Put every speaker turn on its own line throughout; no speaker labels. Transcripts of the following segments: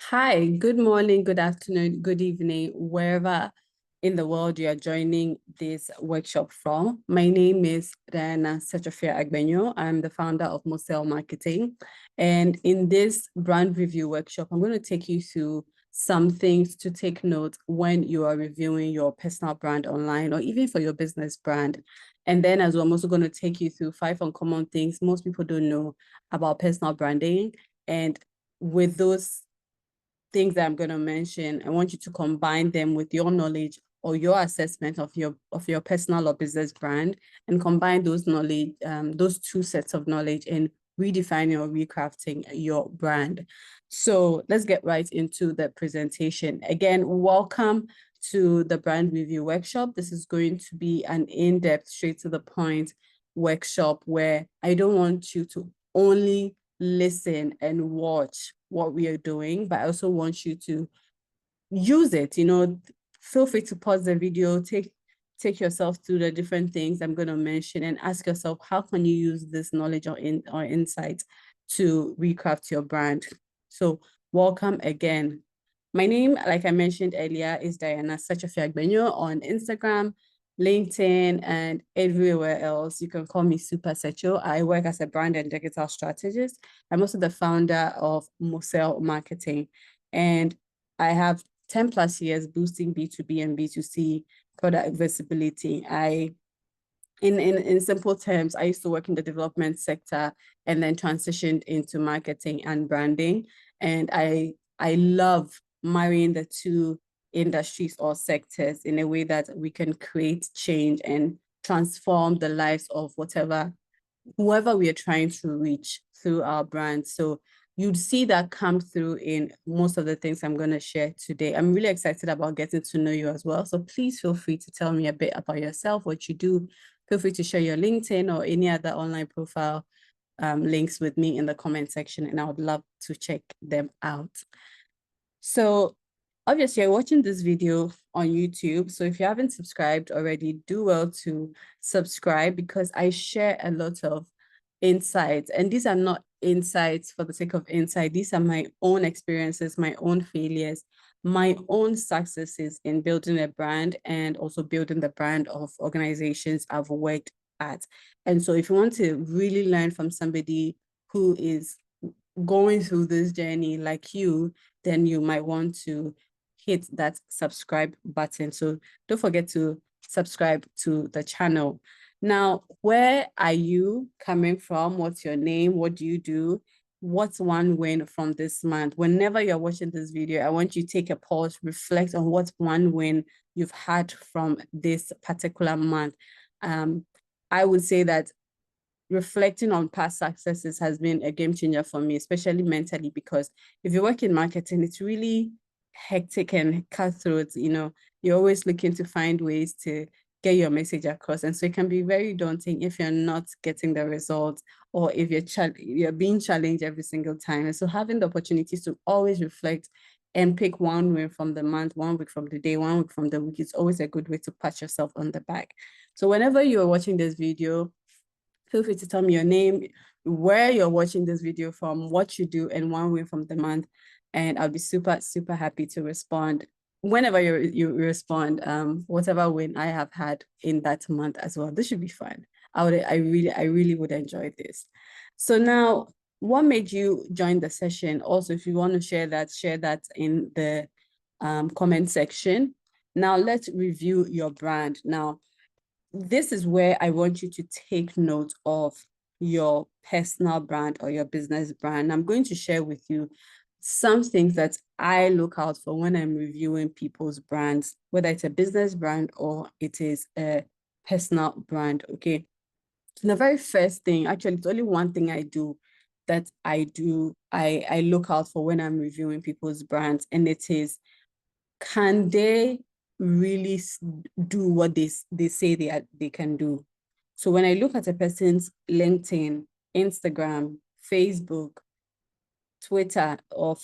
Hi, good morning, good afternoon, good evening, wherever in the world you are joining this workshop from. My name is Diana Sechofia Agbenyo. I'm the founder of Mosel Marketing. And in this brand review workshop, I'm going to take you through some things to take note when you are reviewing your personal brand online or even for your business brand. And then as well, I'm also going to take you through 5 uncommon things most people don't know about personal branding. And with those things that I'm going to mention, I want you to combine them with your knowledge or your assessment of your personal or business brand, and combine those knowledge, those two sets of knowledge, and redefining or recrafting your brand. So let's get right into the presentation. Again, welcome to the brand review workshop. This is going to be an in-depth, straight to the point workshop where I don't want you to only listen and watch what we are doing, but I also want you to use it. Feel free to pause the video, take yourself through the different things I'm going to mention, and ask yourself, how can you use this knowledge or insight to recraft your brand? So welcome again. My name, like I mentioned earlier, is Diana Sechofia Agbenyo on Instagram, LinkedIn, and everywhere else. You can call me Super Secho. I work as a brand and digital strategist. I'm also the founder of Mosel Marketing, and I have 10 plus years boosting B2B and B2C product visibility. In simple terms, I used to work in the development sector and then transitioned into marketing and branding. And I love marrying the two industries or sectors in a way that we can create change and transform the lives of whoever we are trying to reach through our brand. So you'd see that come through in most of the things I'm going to share today. I'm really excited about getting to know you as well. So please feel free to tell me a bit about yourself, what you do. Feel free to share your LinkedIn or any other online profile links with me in the comment section, and I would love to check them out. So obviously, you're watching this video on YouTube. So if you haven't subscribed already, do well to subscribe, because I share a lot of insights. And these are not insights for the sake of insight. These are my own experiences, my own failures, my own successes in building a brand, and also building the brand of organizations I've worked at. And so if you want to really learn from somebody who is going through this journey like you, then you might want to hit that subscribe button. So don't forget to subscribe to the channel. Now, where are you coming from? What's your name? What do you do? What's one win from this month? Whenever you're watching this video, I want you to take a pause, reflect on what one win you've had from this particular month. I would say that reflecting on past successes has been a game changer for me, especially mentally, because if you work in marketing, it's really hectic and cutthroat. You're always looking to find ways to get your message across. And so it can be very daunting if you're not getting the results, or if you're being challenged every single time. And so having the opportunities to always reflect and pick one win from the month, 1 week from the day, 1 week from the week, is always a good way to pat yourself on the back. So whenever you're watching this video, feel free to tell me your name, where you're watching this video from, what you do, and one win from the month. And I'll be super, super happy to respond whenever you respond, whatever win I have had in that month as well. This should be fun. I really would enjoy this. So now, what made you join the session? Also, if you want to share that in the comment section. Now, let's review your brand. Now, this is where I want you to take note of your personal brand or your business brand. I'm going to share with you some things that I look out for when I'm reviewing people's brands, whether it's a business brand or it is a personal brand. Okay. The very first thing, actually, it's only one thing I look out for when I'm reviewing people's brands, and it is, can they really do what they say they can do? So when I look at a person's LinkedIn, Instagram, Facebook, Twitter, or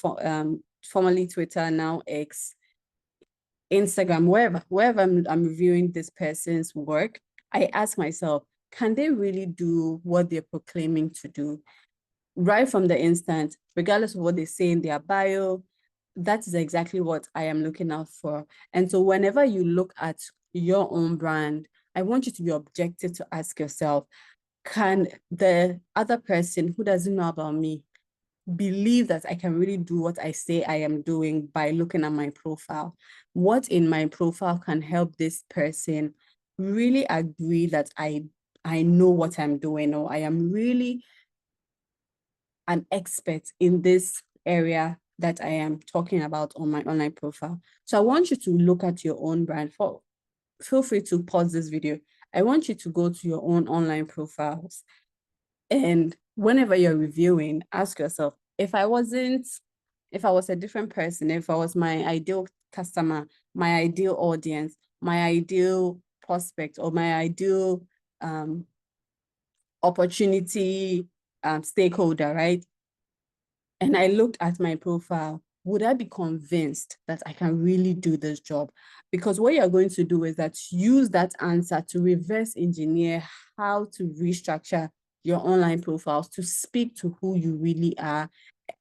formerly Twitter, now X, Instagram, wherever I'm reviewing this person's work, I ask myself, can they really do what they're proclaiming to do? Right from the instant, regardless of what they say in their bio, that is exactly what I am looking out for. And so whenever you look at your own brand, I want you to be objective to ask yourself, can the other person who doesn't know about me believe that I can really do what I say I am doing by looking at my profile? What in my profile can help this person really agree that I know what I'm doing, or I am really an expert in this area that I am talking about on my online profile. So I want you to look at your own brand. Feel free to pause this video. I want you to go to your own online profiles, and whenever you're reviewing, ask yourself, if I was a different person, if I was my ideal customer, my ideal audience, my ideal prospect, or my ideal opportunity stakeholder, right? And I looked at my profile, would I be convinced that I can really do this job? Because what you're going to do is that use that answer to reverse engineer how to restructure your online profiles to speak to who you really are,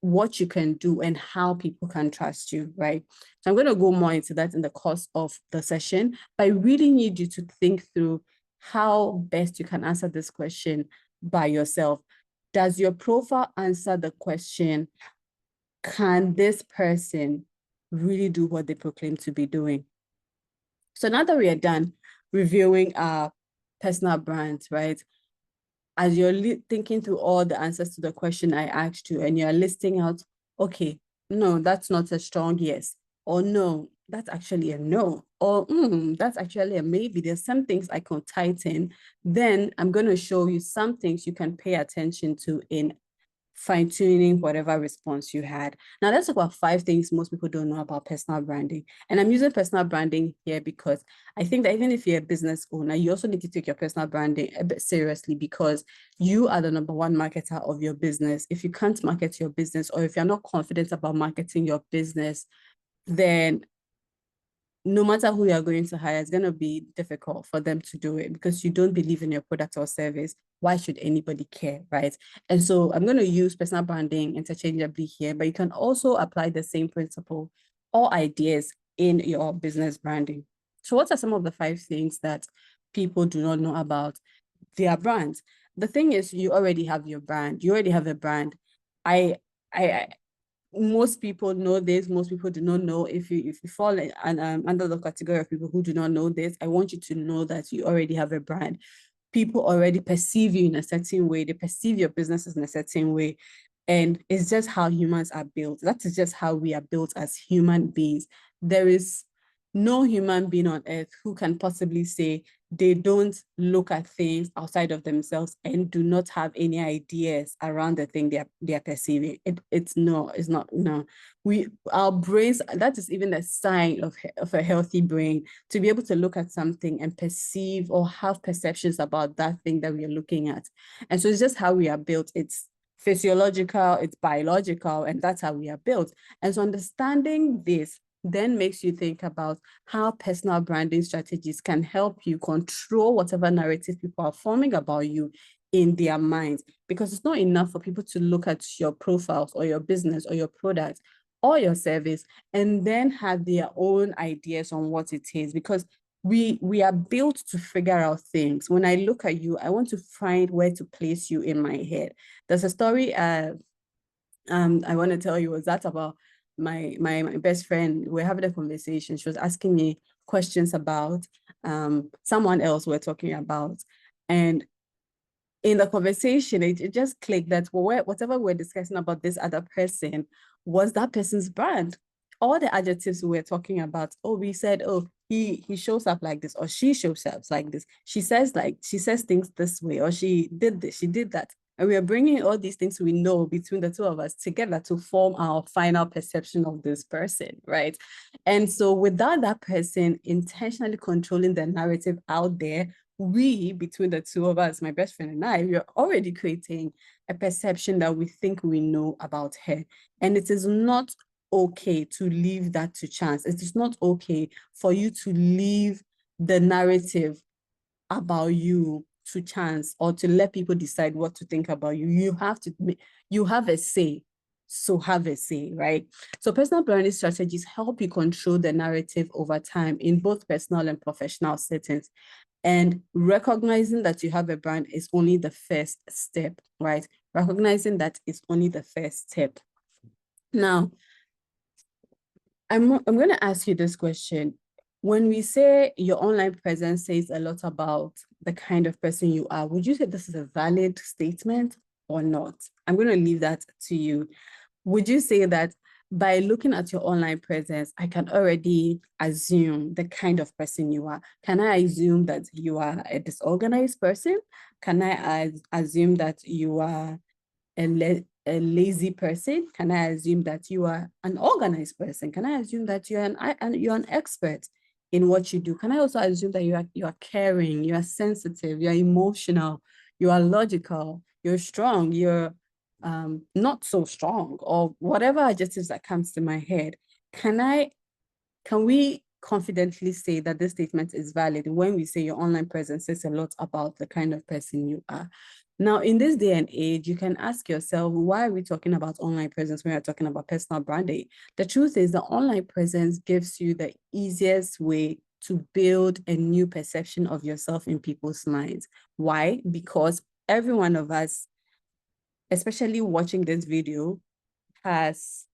what you can do, and how people can trust you, right? So I'm going to go more into that in the course of the session, but I really need you to think through how best you can answer this question by yourself. Does your profile answer the question, can this person really do what they proclaim to be doing? So now that we are done reviewing our personal brands, right? As you're thinking through all the answers to the question I asked you, and you're listing out, okay, no, that's not a strong yes, or no, that's actually a no, or that's actually a maybe. There's some things I can tighten. Then I'm going to show you some things you can pay attention to in fine-tuning whatever response you had. Now let's talk about 5 things most people don't know about personal branding. And I'm using personal branding here because I think that even if you're a business owner, you also need to take your personal branding a bit seriously, because you are the #1 marketer of your business. If you can't market your business, or if you're not confident about marketing your business, then no matter who you're going to hire, it's going to be difficult for them to do it because you don't believe in your product or service. Why should anybody care, right? And so I'm going to use personal branding interchangeably here, but you can also apply the same principle or ideas in your business branding. So what are some of the 5 things that people do not know about their brand? The thing is, you already have your brand. You already have a brand. I most people know this, most people do not know. If you fall under the category of people who do not know this, I want you to know that you already have a brand. People already perceive you in a certain way. They perceive your businesses in a certain way. And it's just how humans are built. That is just how we are built as human beings. There is no human being on earth who can possibly say they don't look at things outside of themselves and do not have any ideas around the thing they are perceiving. It's not. No. Our brains, that is even a sign of a healthy brain, to be able to look at something and perceive or have perceptions about that thing that we are looking at. And so it's just how we are built. It's physiological, it's biological, and that's how we are built. And so understanding this then makes you think about how personal branding strategies can help you control whatever narrative people are forming about you in their minds. Because it's not enough for people to look at your profiles or your business or your product or your service and then have their own ideas on what it is, because we are built to figure out things. When I look at you, I want to find where to place you in my head. There's a story I want to tell you, was that about my best friend. We're having a conversation. She was asking me questions about someone else we're talking about. And in the conversation, it just clicked that whatever we're discussing about this other person was that person's brand. All the adjectives we were talking about, we said, he shows up like this, or she shows up like this. She says things this way, or she did this, she did that. And we are bringing all these things we know between the two of us together to form our final perception of this person, right? And so without that person intentionally controlling the narrative out there, we, between the two of us, my best friend and I, we are already creating a perception that we think we know about her. And it is not okay to leave that to chance. It is not okay for you to leave the narrative about you to chance, or to let people decide what to think about you. You have a say. so have a say, right? So personal branding strategies help you control the narrative over time in both personal and professional settings. And recognizing that you have a brand is only the first step, right? Recognizing that is only the first step. Now, I'm going to ask you this question. When we say your online presence says a lot about the kind of person you are, would you say this is a valid statement or not? I'm going to leave that to you. Would you say that by looking at your online presence, I can already assume the kind of person you are? Can I assume that you are a disorganized person? Can I assume that you are a lazy person? Can I assume that you are an organized person? Can I assume that you're an expert in what you do? Can I also assume that you are caring, you are sensitive, you're emotional, you are logical, you're strong, you're not so strong, or whatever adjectives that comes to my head? Can we confidently say that this statement is valid when we say your online presence says a lot about the kind of person you are? Now, in this day and age, you can ask yourself, why are we talking about online presence when we're talking about personal branding? The truth is the online presence gives you the easiest way to build a new perception of yourself in people's minds. Why? Because every one of us, especially watching this video, has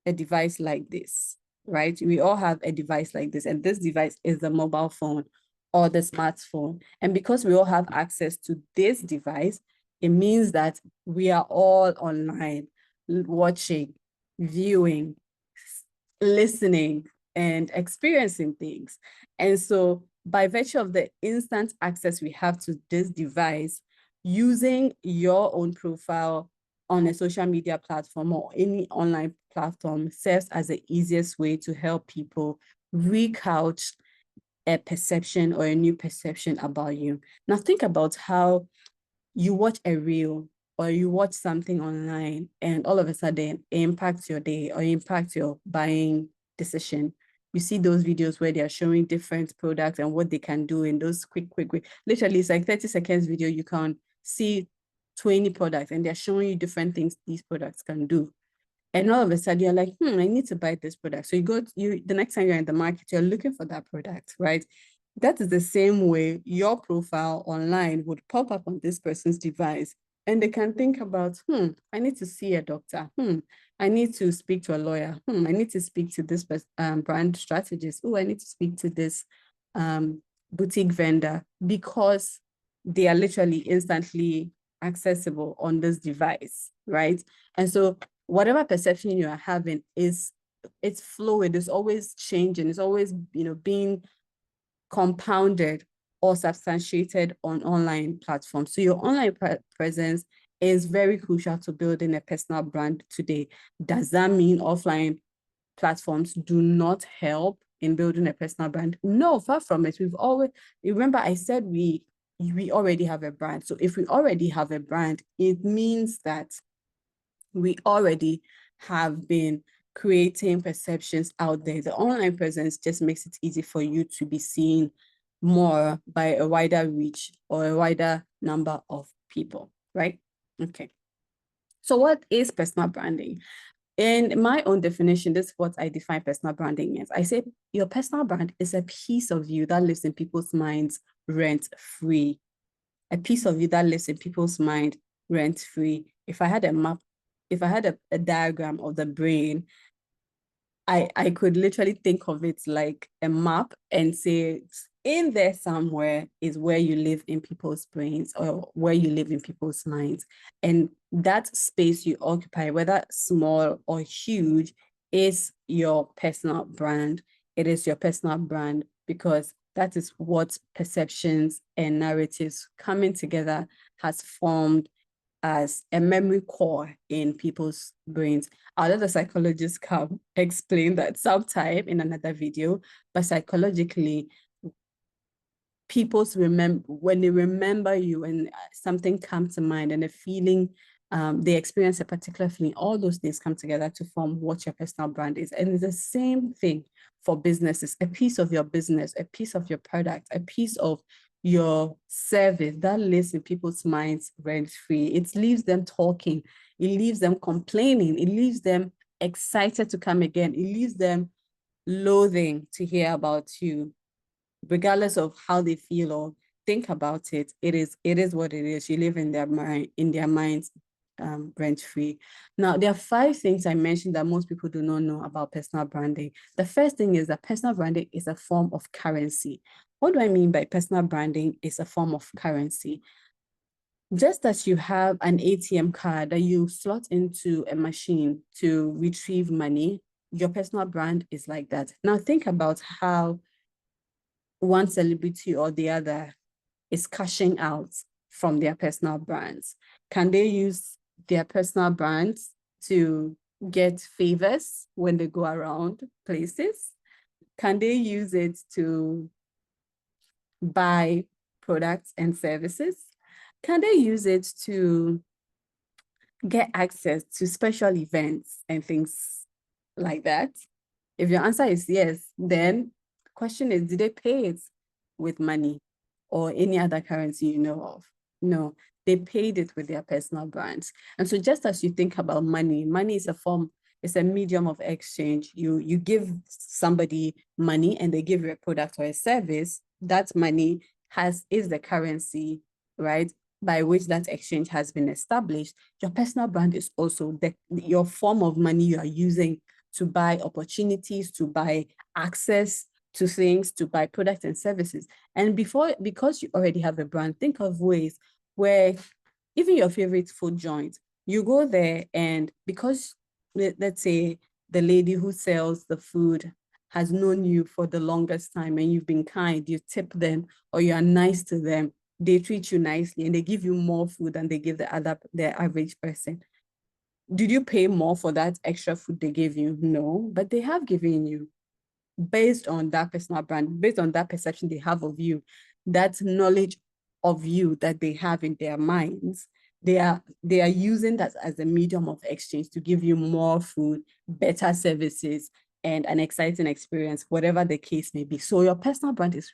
a device like this, right? We all have a device like this, and this device is the mobile phone or the smartphone. And because we all have access to this device, it means that we are all online, watching, viewing, listening, and experiencing things. And so by virtue of the instant access we have to this device, using your own profile on a social media platform or any online platform serves as the easiest way to help people recouch a perception or a new perception about you. Now think about how you watch a reel or you watch something online and all of a sudden it impacts your day or impacts your buying decision. You see those videos where they are showing different products and what they can do in those quick. Literally, it's like 30 seconds video. You can see 20 products and they're showing you different things these products can do. And all of a sudden you're like, I need to buy this product. So the next time you're in the market, you're looking for that product, right? That is the same way your profile online would pop up on this person's device. And they can think about, I need to see a doctor. I need to speak to a lawyer. I need to speak to this brand strategist. I need to speak to this boutique vendor, because they are literally instantly accessible on this device, right? And so whatever perception you are having it's fluid, it's always changing, it's always being compounded or substantiated on online platforms. So your online presence is very crucial to building a personal brand today. Does that mean offline platforms do not help in building a personal brand? No, far from it. Remember I said we already have a brand. So if we already have a brand, it means that we already have been creating perceptions out there. The online presence just makes it easy for you to be seen more by a wider reach or a wider number of people, right? Okay. So what is personal branding? In my own definition, this is what I define personal branding as. I say your personal brand is a piece of you that lives in people's minds rent-free. A piece of you that lives in people's mind rent-free. If I had a map, if I had a diagram of the brain, I could literally think of it like a map and say in there somewhere is where you live in people's brains or where you live in people's minds. And that space you occupy, whether small or huge, is your personal brand. It is your personal brand because that is what perceptions and narratives coming together has formed as a memory core in people's brains. I'll let the psychologist come explain that sometime in another video, but psychologically, when they remember you and something comes to mind and a feeling, they experience a particular feeling, all those things come together to form what your personal brand is. And it's the same thing for businesses. A piece of your business, a piece of your product, a piece of your service, that lives in people's minds rent-free. It leaves them talking. It leaves them complaining. It leaves them excited to come again. It leaves them loathing to hear about you, regardless of how they feel or think about it. It is what it is. You live in their minds, rent-free. Now, there are 5 things I mentioned that most people do not know about personal branding. The first thing is that personal branding is a form of currency. What do I mean by personal branding is a form of currency? Just as you have an ATM card that you slot into a machine to retrieve money, your personal brand is like that. Now think about how one celebrity or the other is cashing out from their personal brands. Can they use their personal brands to get favors when they go around places? Can they use it to buy products and services? Can they use it to get access to special events and things like that? If your answer is yes, then the question is, did they pay it with money or any other currency you know of? No, they paid it with their personal brands. And so just as you think about money, money is a form, it's a medium of exchange. You give somebody money and they give you a product or a service. That money is the currency, right, by which that exchange has been established. Your personal brand is also your form of money you are using to buy opportunities, to buy access to things, to buy products and services. And because you already have a brand, think of ways where even your favorite food joint, you go there and because, let's say, the lady who sells the food has known you for the longest time and you've been kind, you tip them or you are nice to them, they treat you nicely and they give you more food than they give the average person. Did you pay more for that extra food they gave you? No, but they have given you based on that personal brand, based on that perception they have of you, that knowledge of you that they have in their minds. They are using that as a medium of exchange to give you more food, better services, and an exciting experience, whatever the case may be. So your personal brand is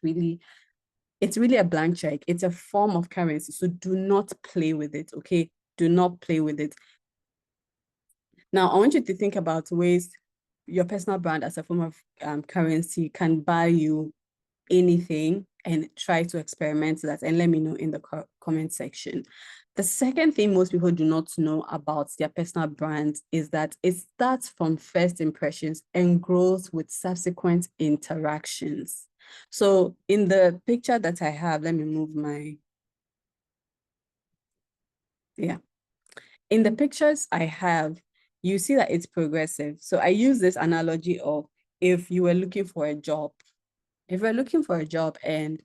it's really a blank check. It's a form of currency. So do not play with it, okay? Do not play with it. Now, I want you to think about ways your personal brand as a form of currency can buy you anything and try to experiment that and let me know in the comment section. The second thing most people do not know about their personal brand is that it starts from first impressions and grows with subsequent interactions. So in the picture that I have, let me move my, yeah. In the pictures I have, you see that it's progressive. So I use this analogy of if you were looking for a job, if you're looking for a job and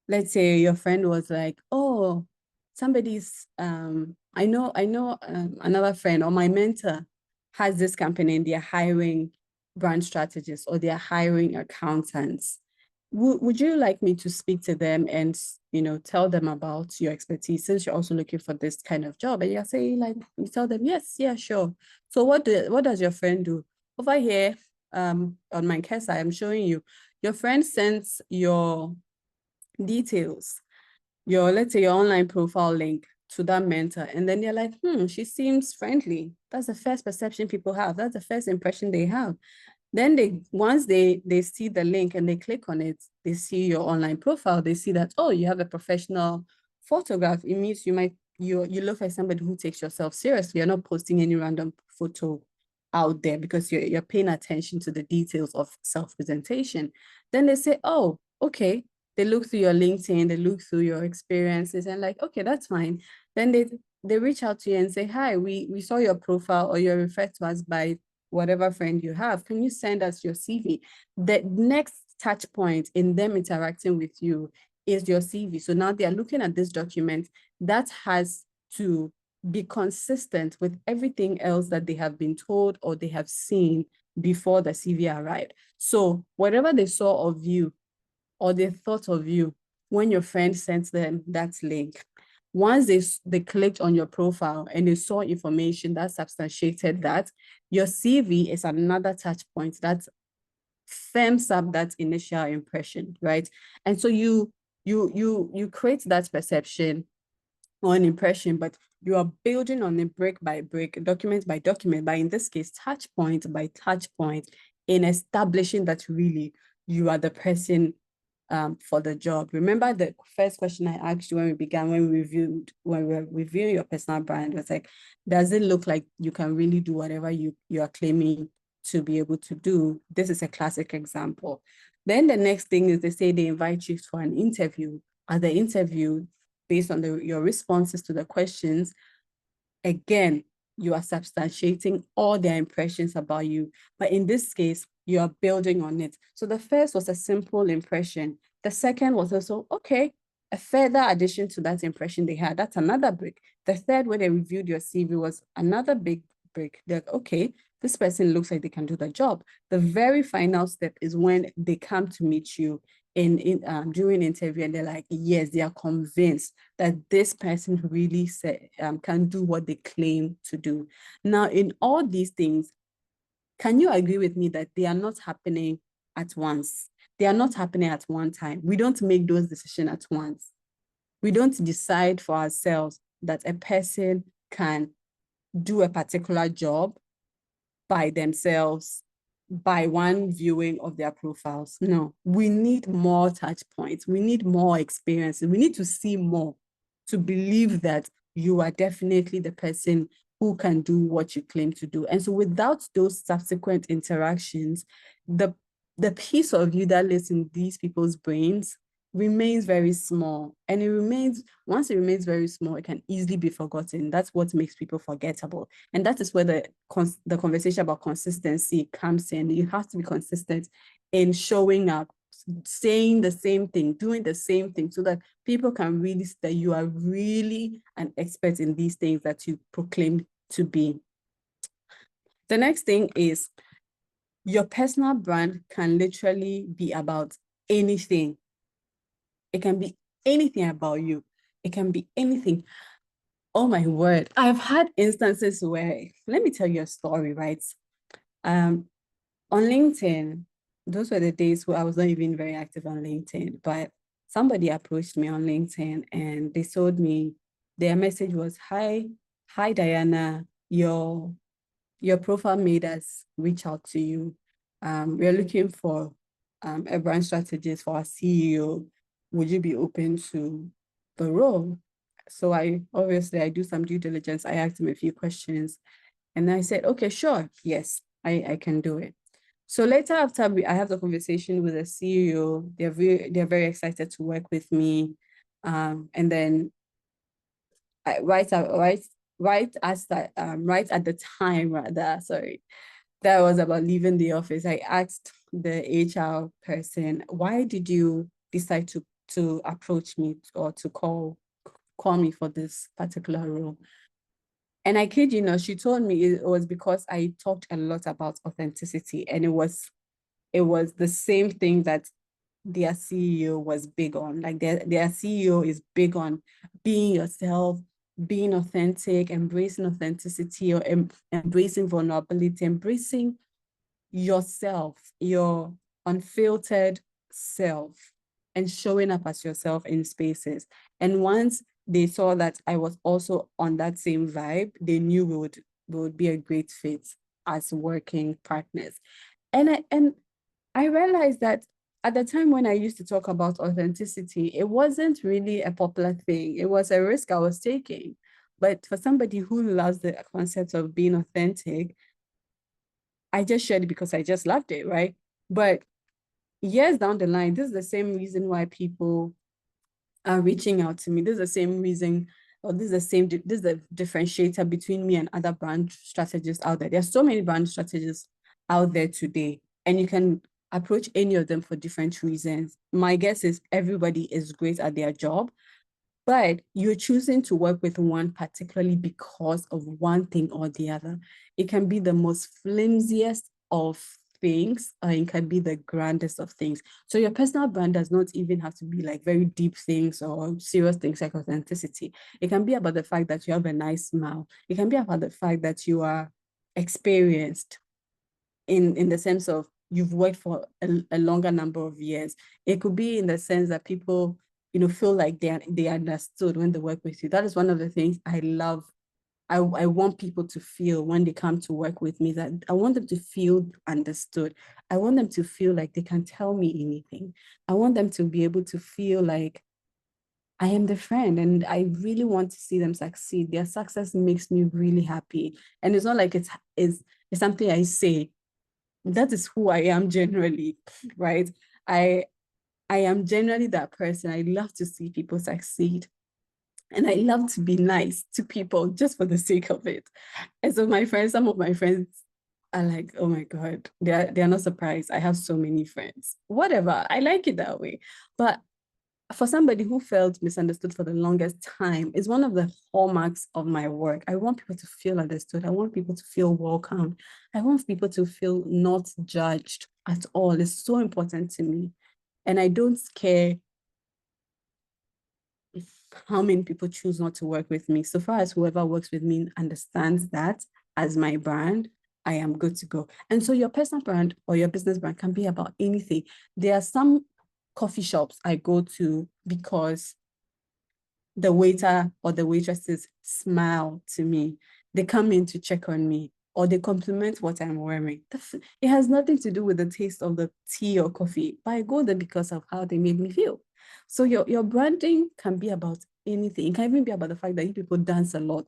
let's say your friend was like, oh, somebody's, I know another friend or my mentor has this company and they're hiring brand strategists or they're hiring accountants. Would you like me to speak to them and, tell them about your expertise since you're also looking for this kind of job? And you're saying like, you tell them, yes, yeah, sure. So what does your friend do? Over here, on my case, I am showing you, your friend sends your details, let's say your online profile link to that mentor. And then you're like, she seems friendly. That's the first perception people have. That's the first impression they have. Then once they see the link and they click on it, they see your online profile, they see that, oh, you have a professional photograph. It means you look like somebody who takes yourself seriously. You're not posting any random photo out there because you're paying attention to the details of self-presentation. Then they say, oh, okay. They look through your LinkedIn, they look through your experiences and like, okay, that's fine. Then they reach out to you and say, hi, we saw your profile or you're referred to us by whatever friend you have. Can you send us your CV? The next touch point in them interacting with you is your CV. So now they are looking at this document that has to be consistent with everything else that they have been told or they have seen before the CV arrived. So whatever they saw of you or they thought of you when your friend sent them that link, once they clicked on your profile and they saw information that substantiated that, your CV is another touch point that firms up that initial impression, right? And so you you create that perception or an impression, but you are building on it brick by brick, document by document, but in this case, touch point by touch point, in establishing that really you are the person for the job. Remember the first question I asked you when we began, when we were reviewing your personal brand, was like, does it look like you can really do whatever you are claiming to be able to do? This is a classic example. Then the next thing is they say they invite you for an interview. At the interview, based on your responses to the questions, again, you are substantiating all their impressions about you. But in this case, you are building on it. So the first was a simple impression. The second was also, okay, a further addition to that impression they had. That's another brick. The third, when they reviewed your CV, was another big brick. They're like, okay, this person looks like they can do the job. The very final step is when they come to meet you during interview, and they're like, yes, they are convinced that this person really can do what they claim to do. Now, in all these things, can you agree with me that they are not happening at once? They are not happening at one time. We don't make those decisions at once. We don't decide for ourselves that a person can do a particular job by themselves by one viewing of their profiles. No, we need more touch points. We need more experiences. We need to see more to believe that you are definitely the person who can do what you claim to do. And so without those subsequent interactions, the piece of you that lives in these people's brains remains very small. And once it remains very small, it can easily be forgotten. That's what makes people forgettable. And that is where the conversation about consistency comes in. You have to be consistent in showing up, saying the same thing, doing the same thing, so that people can really see that you are really an expert in these things that you proclaim to be. The next thing is your personal brand can literally be about anything. It can be anything about you. It can be anything. Oh my word. I've had instances where, let me tell you a story, right? On LinkedIn, those were the days where I was not even very active on LinkedIn, but somebody approached me on LinkedIn and they told me, their message was, hi Diana, your profile made us reach out to you. We're looking for a brand strategist for our CEO. Would you be open to the role? So I do some due diligence. I asked him a few questions and I said, okay, sure. Yes, I can do it. So later after I have the conversation with the CEO, they're very excited to work with me. And then right at the time, that was about leaving the office, I asked the HR person, why did you decide to approach me or to call me for this particular role? And I kid you not, she told me it was because I talked a lot about authenticity, and it was the same thing that their CEO was big on. Like their CEO is big on being yourself, being authentic, embracing authenticity, or embracing vulnerability, embracing yourself, your unfiltered self, and showing up as yourself in spaces. And once they saw that I was also on that same vibe, they knew we would be a great fit as working partners. And I realized that at the time when I used to talk about authenticity, it wasn't really a popular thing. It was a risk I was taking. But for somebody who loves the concept of being authentic, I just shared it because I just loved it, right? But years down the line, this is the same reason why people are reaching out to me. This is the same reason, or this is the differentiator between me and other brand strategists out there. There's so many brand strategists out there today, and you can approach any of them for different reasons. My guess is everybody is great at their job, but you're choosing to work with one particularly because of one thing or the other. It can be the most flimsiest of things, or it can be the grandest of things. So your personal brand does not even have to be like very deep things or serious things like authenticity. It can be about the fact that you have a nice smile. It can be about the fact that you are experienced in the sense of you've worked for a longer number of years. It could be in the sense that people feel like they understood when they work with you. That is one of the things I love. I want people to feel when they come to work with me, that I want them to feel understood. I want them to feel like they can tell me anything. I want them to be able to feel like I am the friend, and I really want to see them succeed. Their success makes me really happy. And it's not like it's something I say. That is who I am generally, right? I I am generally that person. I love to see people succeed. And I love to be nice to people just for the sake of it. And so some of my friends are like, oh my God, they're not surprised. I have so many friends. Whatever. I like it that way. But for somebody who felt misunderstood for the longest time, is one of the hallmarks of my work. I want people to feel understood. I want people to feel welcome. I want people to feel not judged at all. It's so important to me. And I don't care how many people choose not to work with me. So far as whoever works with me understands that as my brand, I am good to go. And so your personal brand or your business brand can be about anything. There are some coffee shops I go to because the waiter or the waitresses smile to me. They come in to check on me, or they compliment what I'm wearing. It has nothing to do with the taste of the tea or coffee, but I go there because of how they made me feel. So your branding can be about anything. It can even be about the fact that you people dance a lot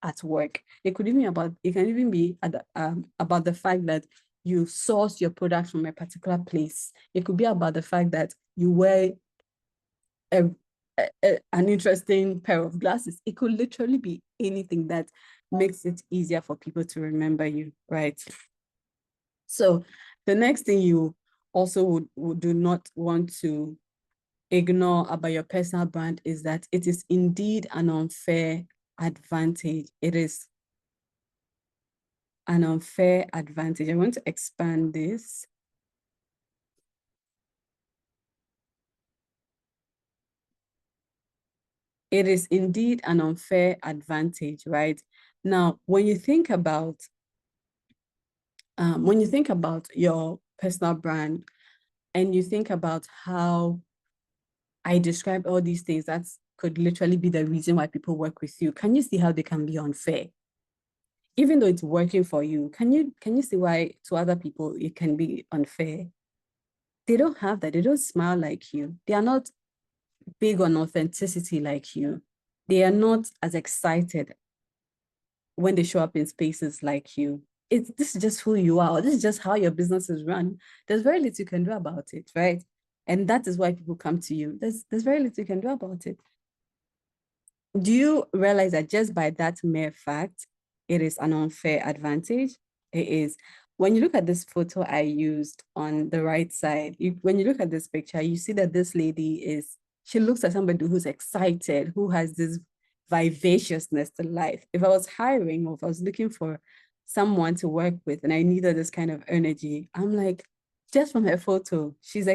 at work. It can even be about the fact that you source your product from a particular place. It could be about the fact that you wear a, an interesting pair of glasses. It could literally be anything that makes it easier for people to remember you, right? So the next thing you also would do not want to ignore about your personal brand is that it is indeed an unfair advantage. It is an unfair advantage. I want to expand this. It is indeed an unfair advantage, right? Now, when you think about your personal brand and you think about how I described all these things, that could literally be the reason why people work with you. Can you see how they can be unfair? Even though it's working for you, can you see why to other people it can be unfair? They don't have that. They don't smile like you. They are not big on authenticity like you. They are not as excited when they show up in spaces like you. This is just who you are, or this is just how your business is run. There's very little you can do about it, right? And that is why people come to you. There's very little you can do about it. Do you realize that just by that mere fact, it is an unfair advantage? It is. When you look at this photo I used on the right side, when you look at this picture, you see that this lady she looks like somebody who's excited, who has this vivaciousness to life. If I was hiring or if I was looking for someone to work with and I needed this kind of energy, I'm like, just from her photo, she's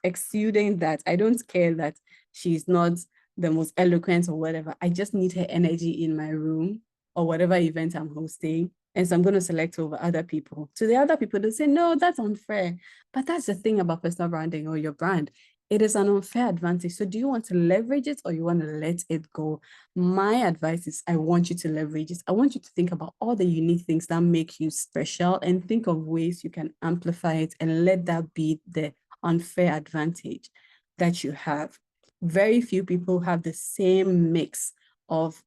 exuding that. I don't care that she's not the most eloquent or whatever. I just need her energy in my room or whatever event I'm hosting. And so I'm going to select over other people. To the other people, they say, no, that's unfair. But that's the thing about personal branding or your brand. It is an unfair advantage. So do you want to leverage it or you want to let it go? My advice is I want you to leverage it. I want you to think about all the unique things that make you special and think of ways you can amplify it and let that be the unfair advantage that you have. Very few people have the same mix of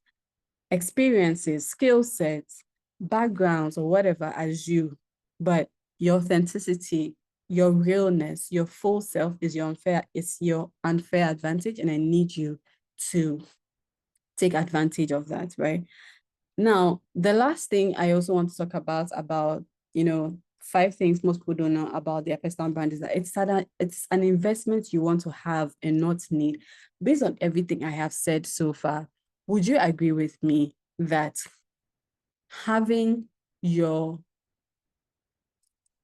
experiences, skill sets, backgrounds, or whatever as you, but your authenticity, your realness, your full self is your unfair advantage, and I need you to take advantage of that, right? Now, the last thing I also want to talk about, 5 things most people don't know about their personal brand is that it's an investment you want to have and not need. Based on everything I have said so far, would you agree with me that having your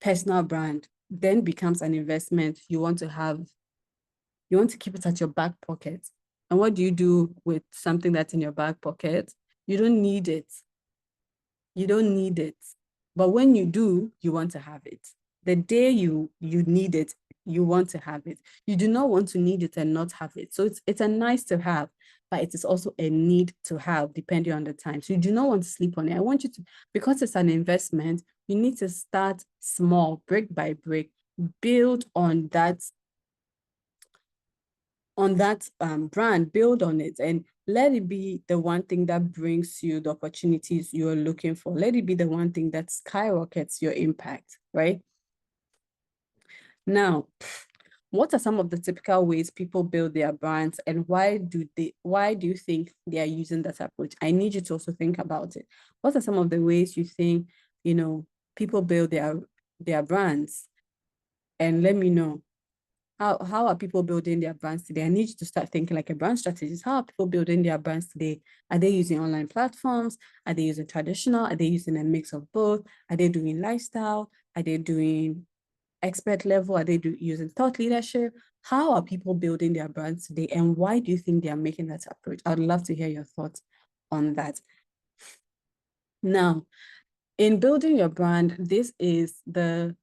personal brand then becomes an investment you want to keep it at your back pocket? And what do you do with something that's in your back pocket? You don't need it. You don't need it. But when you do, you want to have it. The day you need it, you want to have it. You do not want to need it and not have it. So it's a nice to have, but it is also a need to have depending on the time. So you do not want to sleep on it. I want you to, because it's an investment, you need to start small, brick by brick, build on that brand, build on it, and let it be the one thing that brings you the opportunities you're looking for. Let it be the one thing that skyrockets your impact, right? Now, what are some of the typical ways people build their brands, and why do you think they are using that approach? I need you to also think about it. What are some of the ways you think, people build their brands? And let me know. How are people building their brands today? I need you to start thinking like a brand strategist. How are people building their brands today? Are they using online platforms? Are they using traditional? Are they using a mix of both? Are they doing lifestyle? Are they doing expert level? Are they using thought leadership? How are people building their brands today? And why do you think they are making that approach? I'd love to hear your thoughts on that. Now, in building your brand, this is the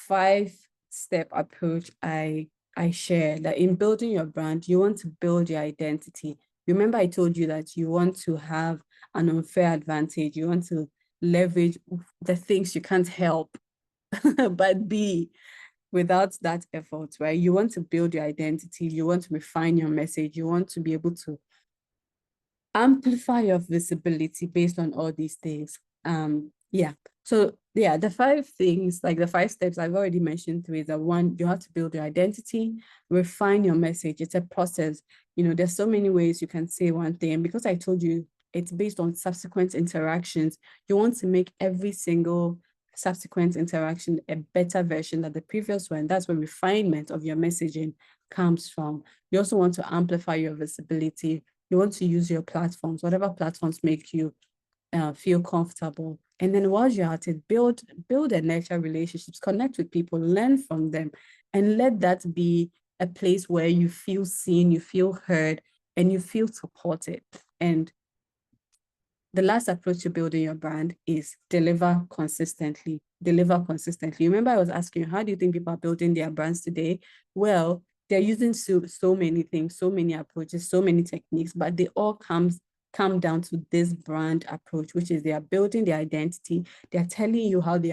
5-step approach I share, that in building your brand, you want to build your identity. Remember, I told you that you want to have an unfair advantage. You want to leverage the things you can't help but be without that effort, right? You want to build your identity. You want to refine your message. You want to be able to amplify your visibility based on all these things. So the 5 things, like the 5 steps I've already mentioned 3. The 1, you have to build your identity, refine your message. It's a process. There's so many ways you can say one thing, and because I told you it's based on subsequent interactions, you want to make every single subsequent interaction a better version than the previous one. That's where refinement of your messaging comes from. You also want to amplify your visibility. You want to use your platforms, whatever platforms make you feel comfortable. And then while you're at it, build and nurture relationships, connect with people, learn from them, and let that be a place where you feel seen, you feel heard, and you feel supported. And the last approach to building your brand is deliver consistently. Deliver consistently. Remember, I was asking you, how do you think people are building their brands today? Well, they're using so many things, so many approaches, so many techniques, but they all come down to this brand approach, which is they are building their identity. They're telling you how they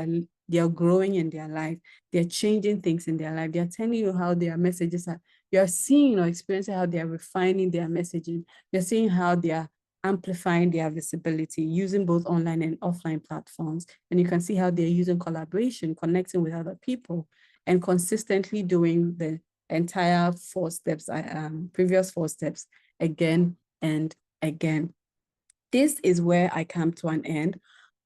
are growing in their life. They're changing things in their life. They're telling you how their messages are. You're seeing or experiencing how they are refining their messaging. You're seeing how they are amplifying their visibility using both online and offline platforms. And you can see how they're using collaboration, connecting with other people, and consistently doing the entire 4 steps, previous 4 steps, again and again. This is where I come to an end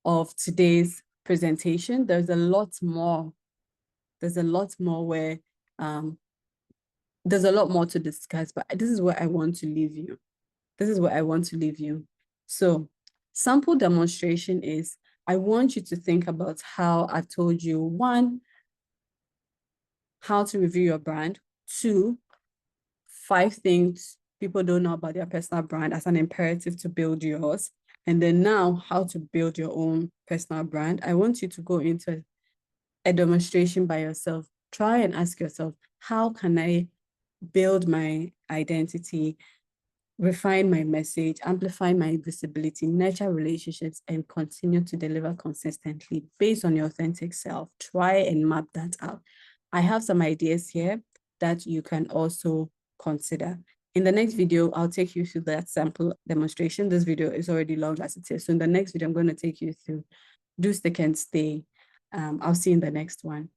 of today's presentation. There's a lot more. There's a lot more where there's a lot more to discuss, but this is where I want to leave you. This is where I want to leave you. So, sample demonstration is, I want you to think about how I've told you, 1, how to review your brand, 2, 5 things people don't know about their personal brand as an imperative to build yours. And then now, how to build your own personal brand. I want you to go into a demonstration by yourself. Try and ask yourself, how can I build my identity, refine my message, amplify my visibility, nurture relationships, and continue to deliver consistently based on your authentic self? Try and map that out. I have some ideas here that you can also consider. In the next video, I'll take you through that sample demonstration. This video is already long as it is. So in the next video, I'm going to take you through. Do stick and stay. I'll see you in the next one.